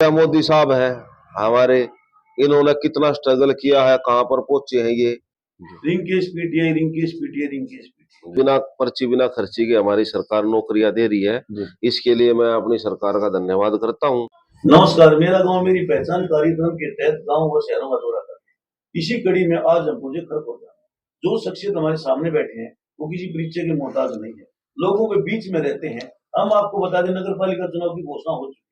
क्या मोदी साहब है हमारे, इन्होंने कितना स्ट्रगल किया है, कहाँ पर पहुंचे हैं ये। Rinkesh PTI, Rinkesh PTI, Rinkesh PTI. बिना पर्ची बिना खर्ची के हमारी सरकार नौकरियां दे रही है। इसके लिए मैं अपनी सरकार का धन्यवाद करता हूँ। नमस्कार, मेरा गांव मेरी पहचान कार्यक्रम के तहत गांव व शहरों का दौरा करते हैं। इसी कड़ी में आज हम मुझे खर पहुंचा जो शख्सियत हमारे सामने बैठे हैं वो किसी परिचय के मोहताज नहीं है, लोगों के बीच में रहते हैं। हम आपको बता दें, नगर पालिका चुनाव की घोषणा हो चुकी है।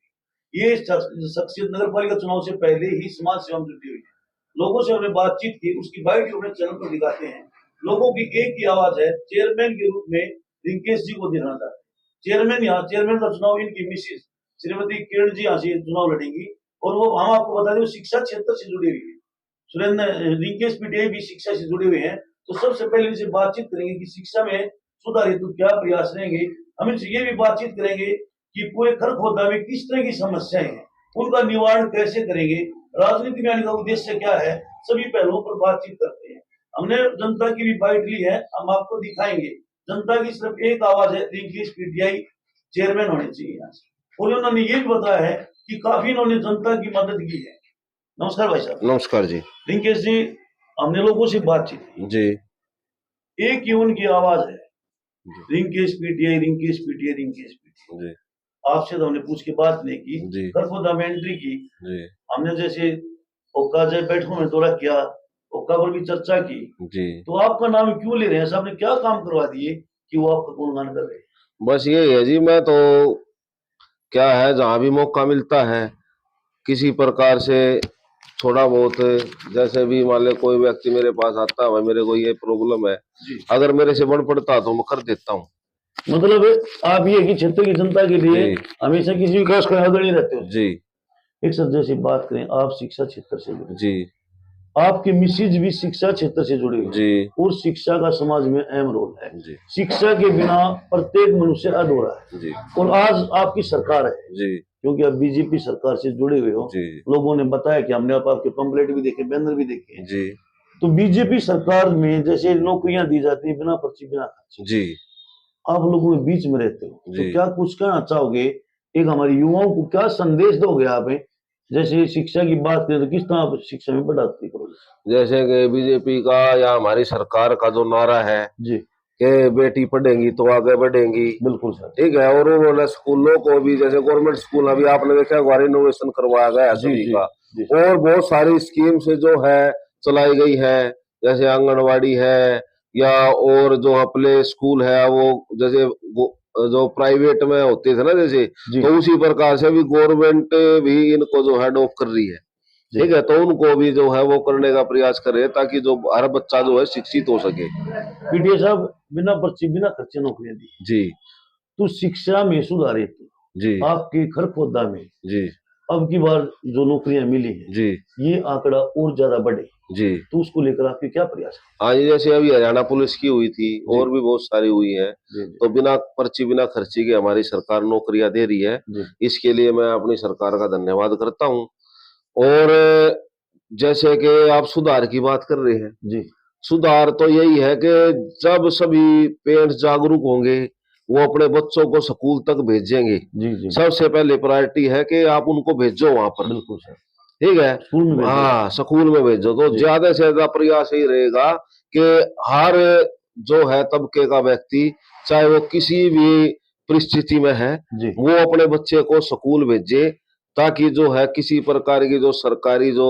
ये शख्सियत नगर पालिका चुनाव से पहले ही समाज सेवा में जुटी हुई है। लोगों से हमने बातचीत की, उसकी बाइट अपने चैनल पर दिखाते हैं। लोगों की एक ही आवाज है, चेयरमैन के रूप में रिंकेश जी को देना चाहते हैं। चेयरमैन का चुनाव इनकी मिसिस श्रीमती किरण जी यहाँ से चुनाव लड़ेंगी और वो हम आपको बता दें शिक्षा क्षेत्र से जुड़ी हुई है। सुरेंद्र रिंकेश पीटीआई भी शिक्षा से जुड़े हुए हैं। तो सबसे पहले इनसे बातचीत करेंगे कि शिक्षा में सुधार हेतु क्या प्रयास रहेंगे। हम इनसे ये भी बातचीत करेंगे कि पूरे खरखोदा में किस तरह की समस्याएं हैं, उनका निवारण कैसे करेंगे, राजनीति में आने का उद्देश्य क्या है, सभी पहलुओं पर बातचीत करते हैं। हमने जनता की भी बाइट ली है, हम आपको दिखाएंगे। जनता की सिर्फ एक आवाज है, रिंकेश पीटीआई चेयरमैन होने चाहिए यहाँ से। और उन्होंने ये भी बताया है कि काफी इन्होंने जनता की मदद की है। नमस्कार भाई साहब। नमस्कार जी। रिंकेश जी, हमने लोगों से बातचीत की जी, एक ही उनकी आवाज है, Rinkesh PTI, Rinkesh PTI, Rinkesh PTI. आपसे तो हमने पूछ के बात नहीं की, खरखोदा में एंट्री की। हमने जैसे ओक्का जय बैठकों में दौरा किया, ओक्का पर भी चर्चा की। तो आपका नाम क्यों ले रहे हैं? साहब ने क्या काम करवा दिए कि वो आपका गुणगान कर रहे हैं? बस ये है जी, मैं तो क्या है, जहां भी मौका मिलता है किसी प्रकार से थोड़ा बहुत, जैसे भी मान ले कोई व्यक्ति मेरे पास आता है, मेरे को ये प्रॉब्लम है, अगर मेरे से बढ़ पड़ता तो मैं कर देता हूँ। मतलब आप ये कि क्षेत्र की जनता के लिए हमेशा किसी विकास का अग्रणी रहते हो जी। एक सर जैसी बात करें, आप शिक्षा क्षेत्र से जुड़े जी, आपके मिसिज भी शिक्षा क्षेत्र से जुड़े हुए जी, और शिक्षा का समाज में अहम रोल है जी। शिक्षा के बिना प्रत्येक मनुष्य अधूरा है जी। और आज आपकी सरकार है जी, क्योंकि आप बीजेपी सरकार से जुड़े हुए हो। लोगों ने बताया कि हमने आपके पंपलेट भी देखे, बैनर भी देखे हैं। जी। तो बीजेपी सरकार में जैसे नौकरियां दी जाती है बिना पर्ची बिना खर्च, जी, आप लोगों के बीच में रहते हो, तो क्या कुछ कहना चाहोगे? एक हमारे युवाओं को क्या संदेश दोगे आप? जैसे शिक्षा की बात करें तो किस तरह आप शिक्षा में बढ़ोतरी करोगे? जैसे कि बीजेपी का या हमारी सरकार का जो नारा है जी कि बेटी पढ़ेंगी तो आगे बढ़ेंगी, बिल्कुल सर, ठीक है। और उन्होंने स्कूलों को भी, जैसे गवर्नमेंट स्कूल अभी आपने देखा रिनोवेशन करवाया गया सभी का, और बहुत सारी स्कीम से जो है चलाई गई है, जैसे आंगनवाड़ी है या और जो प्ले स्कूल है, वो जैसे जो प्राइवेट में होते थे ना जैसे, तो उसी प्रकार से भी गवर्नमेंट भी इनको जो है अडॉप्ट कर रही है, ठीक है। तो उनको भी जो है वो करने का प्रयास करे ताकि जो हर बच्चा जो है शिक्षित हो सके। पीटीआई साहब, बिना पर्ची बिना खर्चे नौकरियां दी जी। तो शिक्षा में सुधार हेतु जी आपके खरखोदा में जी अब की बार जो नौकरियां मिली है जी, ये आंकड़ा और ज्यादा बढ़े जी, तो उसको लेकर आपके क्या प्रयास है? हाँ, जैसे अभी हरियाणा पुलिस की हुई थी और भी बहुत सारी हुई है, तो बिना पर्ची बिना खर्ची के हमारी सरकार नौकरियां दे रही है। इसके लिए मैं अपनी सरकार का धन्यवाद करता हूँ। और जैसे कि आप सुधार की बात कर रहे हैं जी, सुधार तो यही है कि जब सभी पेरेंट्स जागरूक होंगे, वो अपने बच्चों को स्कूल तक भेजेंगे। जी। सबसे पहले प्रायोरिटी है कि आप उनको भेजो वहां पर, बिल्कुल सर, ठीक है, हाँ स्कूल में भेजो। तो ज्यादा से ज्यादा प्रयास यही रहेगा कि हर जो है तबके का व्यक्ति, चाहे वो किसी भी परिस्थिति में है, वो अपने बच्चे को स्कूल भेजे, ताकि जो है किसी प्रकार की जो सरकारी जो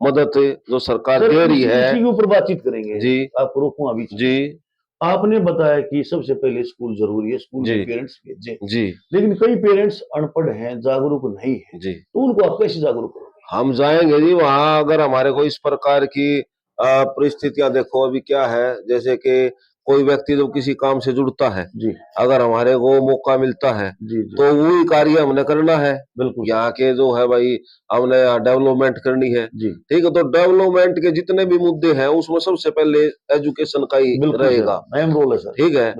मदद जो सरकार दे रही है। इसी के ऊपर बातचीत करेंगे जी, आपको रोकूं अभी जी। आपने बताया कि सबसे पहले स्कूल जरूरी है, स्कूल में पेरेंट्स भेजें जी, लेकिन कई पेरेंट्स अनपढ़ हैं, जागरूक नहीं है जी, तो उनको आप कैसे जागरूक करोगे? हम जाएंगे जी वहां, अगर हमारे को इस प्रकार की परिस्थितियां, देखो अभी क्या है, जैसे कि कोई व्यक्ति जब किसी काम से जुड़ता है जी, अगर हमारे को मौका मिलता है जी, तो वही कार्य हमने करना है। बिल्कुल, यहाँ के जो है भाई हमने डेवलपमेंट करनी है जी, ठीक है। तो डेवलपमेंट के जितने भी मुद्दे हैं उसमें सबसे पहले एजुकेशन का ही रहेगा, अहम रोल है सर, ठीक है।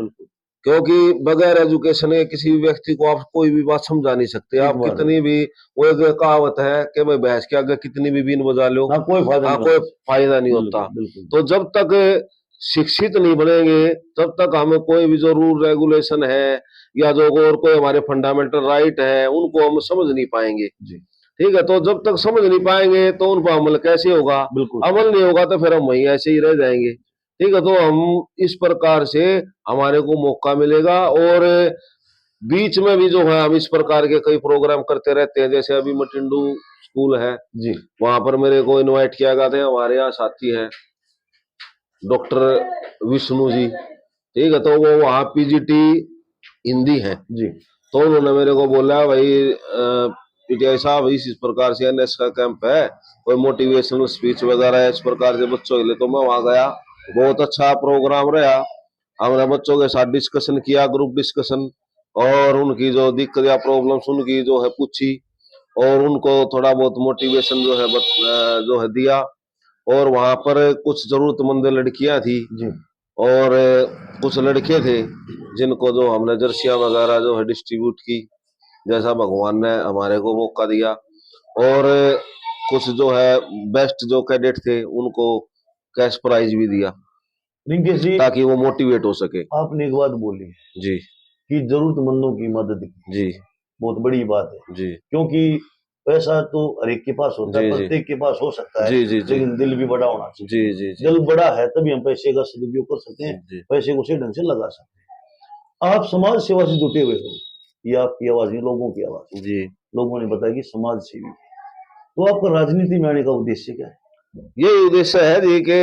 क्योंकि बगैर एजुकेशन के किसी भी व्यक्ति को आप कोई भी बात समझा नहीं सकते। आप कितनी भी, वो एक कहावत है कि भाई भैंस के आगे कितनी भी बीन बजा लो, कोई फायदा नहीं होता। तो जब तक शिक्षित नहीं बनेंगे तब तक हमें कोई भी जो रूल रेगुलेशन है या जो और कोई हमारे फंडामेंटल राइट है उनको हम समझ नहीं पाएंगे जी, ठीक है, तो जब तक समझ नहीं पाएंगे तो उन पर अमल कैसे होगा? बिल्कुल अमल नहीं होगा तो फिर हम वहीं ऐसे ही रह जाएंगे। ठीक है, तो हम इस प्रकार से हमारे को मौका मिलेगा, और बीच में भी जो है हम इस प्रकार के कई प्रोग्राम करते रहते हैं। जैसे अभी मटिंडू स्कूल है, जी वहां पर मेरे को इनवाइट किया गया था। हमारे यहाँ साथी है डॉक्टर विष्णु जी, ठीक है, तो वो वहाँ पीजीटी हिंदी है। जी तो उन्होंने मेरे को बोला, भाई पीटीआई साहब इस प्रकार से एनएस का कैंप है, कोई मोटिवेशनल स्पीच वगैरह है इस प्रकार से बच्चों के लिए। तो मैं वहां गया, बहुत अच्छा प्रोग्राम रहा। हमने बच्चों के साथ डिस्कशन किया, ग्रुप डिस्कशन, और उनकी जो दिक्कत या प्रॉब्लम्स उनकी जो है पूछी, और उनको थोड़ा बहुत मोटिवेशन जो है जो है दिया। और वहां पर कुछ जरूरतमंद लड़कियां थी, जी और कुछ लड़के थे, जिनको जो हमने जर्सियां वगैरह जो है डिस्ट्रीब्यूट की, जैसा भगवान ने हमारे को मौका दिया। और कुछ जो है बेस्ट जो कैडेट थे उनको कैश प्राइज भी दिया, रिंकेश जी, ताकि वो मोटिवेट हो सके। आपने एक बात बोली जी कि जरूरतमंदों की मदद की, जी बहुत बड़ी बात है। जी क्योंकि पैसा तो हर एक के पास होता है, जी जी प्रत्येक के पास हो सकता है, जी जी जी लेकिन दिल भी बड़ा होना चाहिए। जी जी जी दिल बड़ा है तभी हम पैसे का सदुपयोग कर सकते हैं, जी पैसे को सही ढंग से लगा सकते हैं। आप समाज सेवा से जुटे हुए हो, ये आपकी आवाज, ये लोगों की आवाज, जी। लोगों ने बताया कि समाज सेवी। तो आपका राजनीति में आने का उद्देश्य क्या है? ये उद्देश्य है जी कि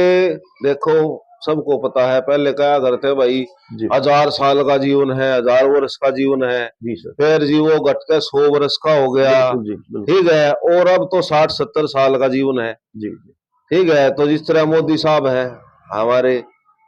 देखो, सबको पता है पहले क्या करते भाई, जी 1000 साल का जीवन है, 1000 वर्ष का जीवन है, जी सर, फिर जी वो घट के 100 वर्ष का हो गया। बिल्कुल जी बिल्कुल ठीक है, और अब तो 60-70 साल का जीवन है। जी ठीक है, तो जिस तरह मोदी साहब है हमारे,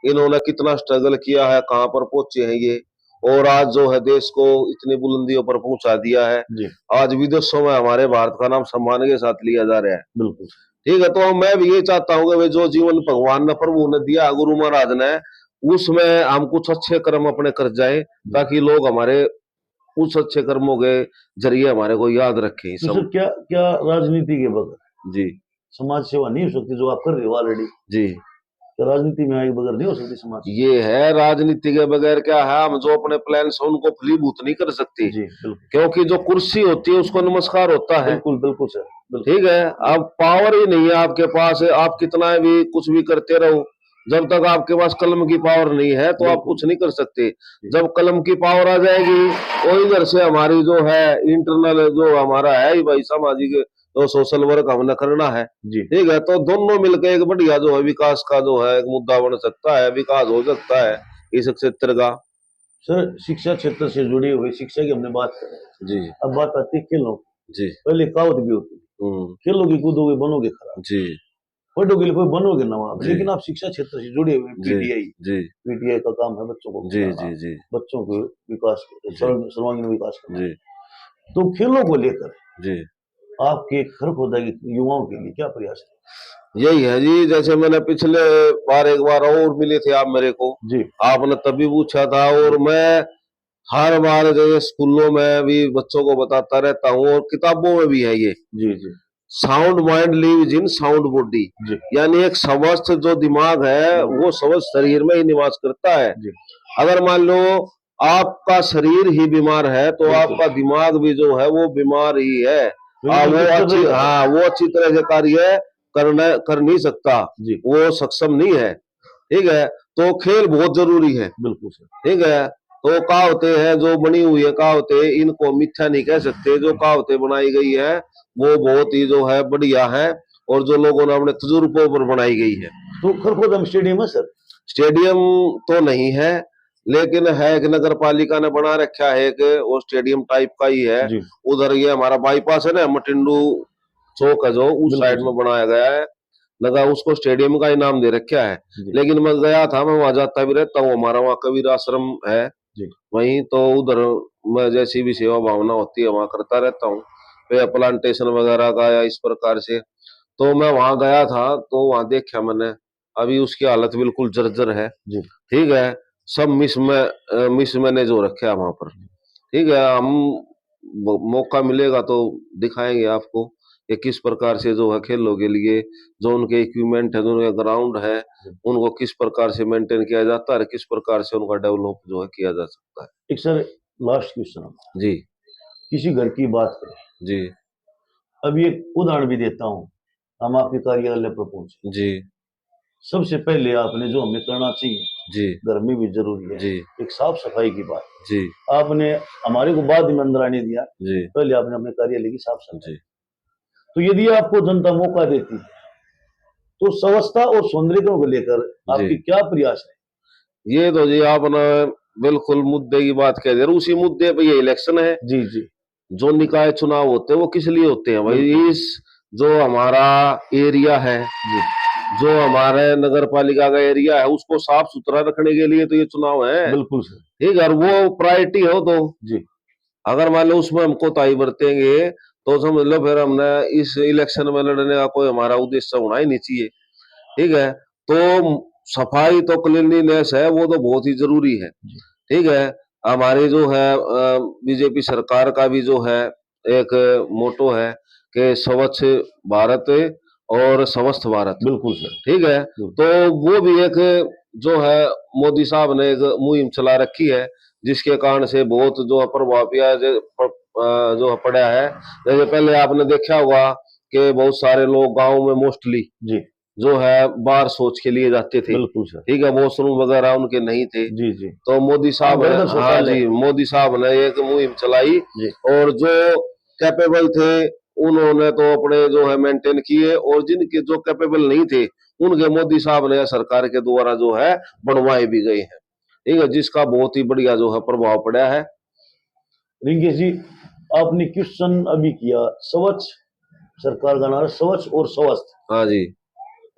इन्होंने कितना स्ट्रगल किया है, कहाँ पर पहुंचे हैं ये, और आज जो है देश को इतनी बुलंदियों पर पहुंचा दिया है। जी आज विदेशों में हमारे भारत का नाम सम्मान के साथ लिया जा रहा है। बिल्कुल ठीक है, तो मैं भी ये चाहता हूँ कि वे जो जीवन भगवान ने, प्रभु ने दिया, गुरु महाराज ने, उसमें हम कुछ अच्छे कर्म अपने कर जाए, ताकि लोग हमारे उस अच्छे कर्मों के जरिए हमारे को याद रखें। तो सर, क्या क्या राजनीति के बगैर जी समाज सेवा नहीं हो सकती जो आप कर रहे हो ऑलरेडी? जी, क्या राजनीति में आगे बगैर नहीं हो सकती समाज सेवा? ये है, राजनीति के बगैर क्या है, हम जो अपने प्लान है उनको फलीभूत नहीं कर सकते, जी बिल्कुल क्योंकि जो कुर्सी होती है उसको नमस्कार होता है। बिल्कुल बिल्कुल सर, बिल्कुल ठीक है, अब पावर ही नहीं है आपके पास, आप कितना भी कुछ भी करते रहो, जब तक आपके पास कलम की पावर नहीं है तो आप कुछ नहीं कर सकते। जब कलम की पावर आ जाएगी, और इधर से हमारी जो है इंटरनल जो हमारा है ही भाई, सामाजिक जो सोशल वर्क हमने करना है। जी ठीक है, तो दोनों मिलकर एक बढ़िया जो है विकास का जो है एक मुद्दा बन सकता है, विकास हो सकता है इस क्षेत्र का। सर, शिक्षा क्षेत्र से जुड़ी हुई शिक्षा की हमने बात करें, जी अब बात आती है खेलों की। जी पहले कहावत भी होती है, हम्म, खेलोगे कूदोगे बनोगे खराब, जी पढ़ोगे लिखोगे बनोगे नवाब। जी लेकिन आप शिक्षा क्षेत्र से जुड़े हुए, जी पीटीआई, जी पीटीआई का काम है बच्चों को जी पढ़ाना, जी जी बच्चों के विकास, सर्वांगीण विकास करना। जी तो खेलों को लेकर जी, आपके खरखोदा के युवाओं के लिए क्या प्रयास है? यही है जी। जैसे मैंने पिछले बार एक बार और मिले थे आप मेरे को, जी आपने तभी पूछा था, और मैं हर बार जो स्कूलों में भी बच्चों को बताता रहता हूँ, और किताबों में भी है ये, जी जी sound mind lives in sound body. जी यानी एक स्वस्थ जो दिमाग है वो स्वस्थ शरीर में ही निवास करता है। जी अगर मान लो आपका शरीर ही बीमार है तो बिल्कुल। आपका दिमाग भी जो है वो बीमार ही है। बिल्कुल वो डिस्टर्ब अच्छी, रहेगा। हाँ, वो अच्छी तरह से कार्य कर नहीं सकता, जी वो सक्षम नहीं है। ठीक है, तो खेल बहुत जरूरी है। बिल्कुल सर, ठीक है, तो कहावतें हैं जो बनी हुई है, कहावतें इनको मिथ्या नहीं कह सकते। जो कहावतें बनाई गई है वो बहुत ही जो है बढ़िया है, और जो लोगों ने अपने तजुर्बों पर बनाई गई है। तो खरखोदा में स्टेडियम है सर? स्टेडियम तो नहीं है, लेकिन है कि नगर पालिका ने बना रखा है कि वो स्टेडियम टाइप का ही है। जी उधर ये हमारा बाईपास है ना, मटिंडू चौक है, जो उस बिल्कुल साइड में सर। बनाया गया है, लगा उसको स्टेडियम का ही नाम दे रखा है। जी लेकिन मैं गया था, मैं वहां जाता भी रहता हूँ, हमारा वहाँ कबीर आश्रम है जी वहीं, तो उधर मैं जैसी भी सेवा भावना होती है वहां करता रहता हूँ, फिर प्लांटेशन वगैरह का या इस प्रकार से। तो मैं वहां गया था, तो वहां देखा मैंने, अभी उसकी हालत बिल्कुल जर्जर है। जी ठीक है, सब मिस मैनेज हो रखे है वहां पर। ठीक है, हम मौका मिलेगा तो दिखाएंगे आपको कि किस प्रकार से जो है खेलों के लिए जो उनके इक्विपमेंट है, जो उनके ग्राउंड है, उनको किस प्रकार से मेंटेन किया जाता है, और किस प्रकार से उनका डेवलप जो है किया जा सकता है। एक सर, लास्ट क्वेश्चन, जी किसी घर की बात करें, जी अभी एक उदाहरण भी देता हूँ। हम आपके कार्यालय पर पहुंचे, जी सबसे पहले आपने जो हमें करना चाहिए, जी घर में भी जरूरी है, जी एक साफ सफाई की बात। जी आपने हमारे को बाद में अंदर आने दिया, जी पहले आपने अपने कार्यालय की साफ सफाई। जी तो यदि आपको जनता मौका देती है, तो स्वच्छता और सौंदर्यीकरण को लेकर जी। आपकी क्या प्रयास है? ये तो जी आपने बिल्कुल मुद्दे की बात कह दी। और उसी मुद्दे पे ये इलेक्शन है। जी जी जो निकाय चुनाव होते हैं वो किस लिए होते हैं भाई? बिल्कुल इस जो हमारा एरिया है, जी जो हमारे नगर पालिका का एरिया है, उसको साफ सुथरा रखने के लिए तो ये चुनाव है। बिल्कुल सर ठीक है, और वो प्रायोरिटी हो तो जी अगर मान लो उसमें हम कोताही बरतेंगे तो समझ लो फिर हमने इस इलेक्शन में लड़ने का कोई हमारा उद्देश्य होना ही नहीं चाहिए। ठीक है, तो सफाई तो क्लीनलीनेस है, वो तो बहुत ही जरूरी है। जी ठीक है, हमारी जो है बीजेपी सरकार का भी जो है एक मोटो है कि स्वच्छ भारत और स्वस्थ भारत। बिल्कुल सर ठीक है, तो वो भी एक जो है मोदी साहब ने एक मुहिम चला रखी है, जिसके कारण से बहुत जो है प्रभाव जो पड़ा है। जैसे पहले आपने देखा होगा कि बहुत सारे लोग गांव में मोस्टली जी जो है बाहर शौच के लिए जाते थे। बिल्कुल सर ठीक है, वॉशरूम वगैरह उनके नहीं थे। जी जी तो मोदी हाँ, साहब घर ने, घर हाँ शौचालय जी, मोदी साहब ने एक मुहिम चलाई जी और जो कैपेबल थे उन्होंने तो अपने जो है मेंटेन किए, और जिनके जो कैपेबल नहीं थे उनके मोदी साहब ने सरकार के द्वारा जो है बनवाए भी गए हैं। ठीक है, जिसका बहुत ही बढ़िया जो है प्रभाव पड़ा है। रिंकेश जी, आपने क्वेश्चन अभी किया स्वच्छ, सरकार का नारा स्वच्छ और स्वस्थ। हाँ जी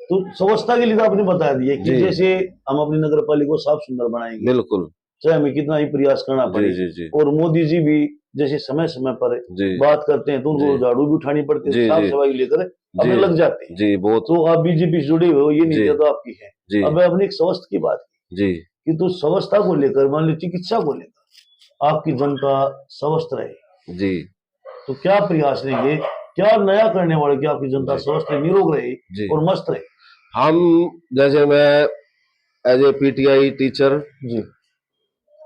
तो स्वच्छता के लिए तो आपने बता दिया कि जी जैसे हम अपनी नगर पालिका को साफ सुंदर बनाएंगे, बिल्कुल। चाहे हमें कितना ही प्रयास करना जी पड़े। जी जी और मोदी जी भी जैसे समय समय पर जी बात करते हैं तो उनको जी झाड़ू भी उठानी पड़ती है, जी साफ जी सफाई लेकर जी अपने लग जाते हैं। जी बहुत। तो आप बीजेपी से जुड़े हुए हो, ये जी नीतियां तो आपकी है। जी अब आपने एक स्वस्थ की बात जी की, तो स्वच्छता को लेकर, मान लीजिए चिकित्सा को लेकर आपकी जनता स्वस्थ रहे, जी तो क्या प्रयास रहेंगे, क्या नया करने वाले कि आपकी जनता जी स्वस्थ रहे, निरोग रहे जी और मस्त रहे? हम, जैसे मैं एज ए पीटीआई टीचर, जी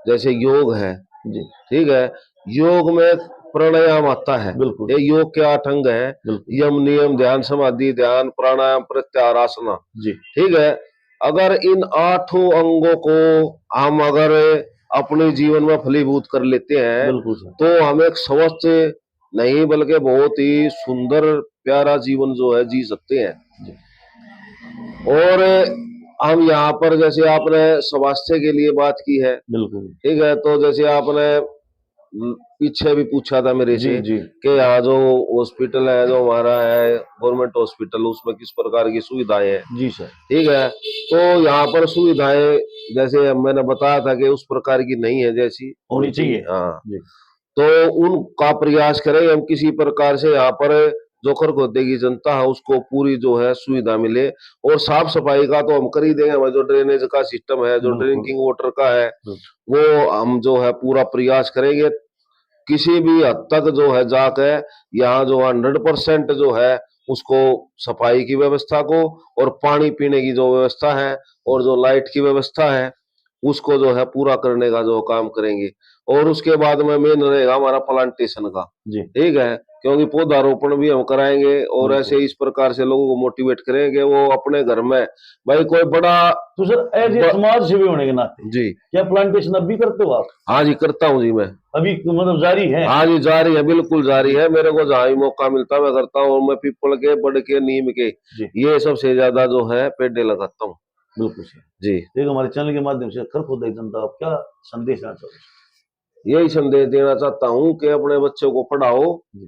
जैसे योग है, जी ठीक है, योग में प्राणायाम आता है। बिल्कुल ये योग के 8 अंग है, बिल्कुल यम नियम ध्यान समाधि ध्यान प्राणायाम प्रत्याहार आसना। जी ठीक है, अगर इन 8 अंगों को हम अगर अपने जीवन में फलीभूत कर लेते हैं बिल्कुल सर तो हम एक स्वस्थ नहीं बल्कि बहुत ही सुंदर प्यारा जीवन जो है जी सकते हैं। जी और हम यहाँ पर जैसे आपने स्वास्थ्य के लिए बात की है, बिल्कुल ठीक है, तो जैसे आपने पीछे भी पूछा था मेरे जी से जी कि यहाँ जो हॉस्पिटल है जो हमारा है गवर्नमेंट हॉस्पिटल, उसमें किस प्रकार की सुविधाएं हैं। जी सर ठीक है, तो यहाँ पर सुविधाएं जैसे मैंने बताया था कि उस प्रकार की नहीं है जैसी होनी होनी चाहिए। चाहिए हाँ, जी तो उनका प्रयास करें हम किसी प्रकार से यहाँ पर जो खरगोदे की जनता है उसको पूरी जो है सुविधा मिले। और साफ सफाई का तो हम कर ही देंगे, हमारे जो ड्रेनेज का सिस्टम है, जो बिल्कुल ड्रिंकिंग वाटर का है, बिल्कुल वो हम जो है पूरा प्रयास करेंगे। किसी भी हद तक जो है जाके यहाँ जो 100% जो है उसको सफाई की व्यवस्था को और पानी पीने की जो व्यवस्था है और जो लाइट की व्यवस्था है उसको जो है पूरा करने का जो काम करेंगे। और उसके बाद में मेन रहेगा हमारा प्लांटेशन का। जी ठीक है, क्योंकि पौधारोपण भी हम कराएंगे और बिल्कुल। ऐसे इस प्रकार से लोगों को मोटिवेट करेंगे वो अपने घर में भाई कोई बड़ा तो सर एज ए समाज सेवी होने के नाते जी। क्या प्लांटेशन अब भी करते हो आप? हाँ जी, करता हूँ जी मैं। अभी मतलब जारी है? हाँ जी, जारी है, बिल्कुल जारी है। मेरे को जहाँ भी मौका मिलता है मैं करता हूँ। और मैं पीपल के, बड़ के, नीम के, जी ये सबसे ज्यादा जो है पेड़ लगाता हूँ। बिल्कुल सर। जी, एक हमारे चैनल के माध्यम से खरखोदा की जनता आप क्या संदेश देना चाहोगे? यही संदेश देना चाहता हूँ कि अपने बच्चों को पढ़ाओ, जी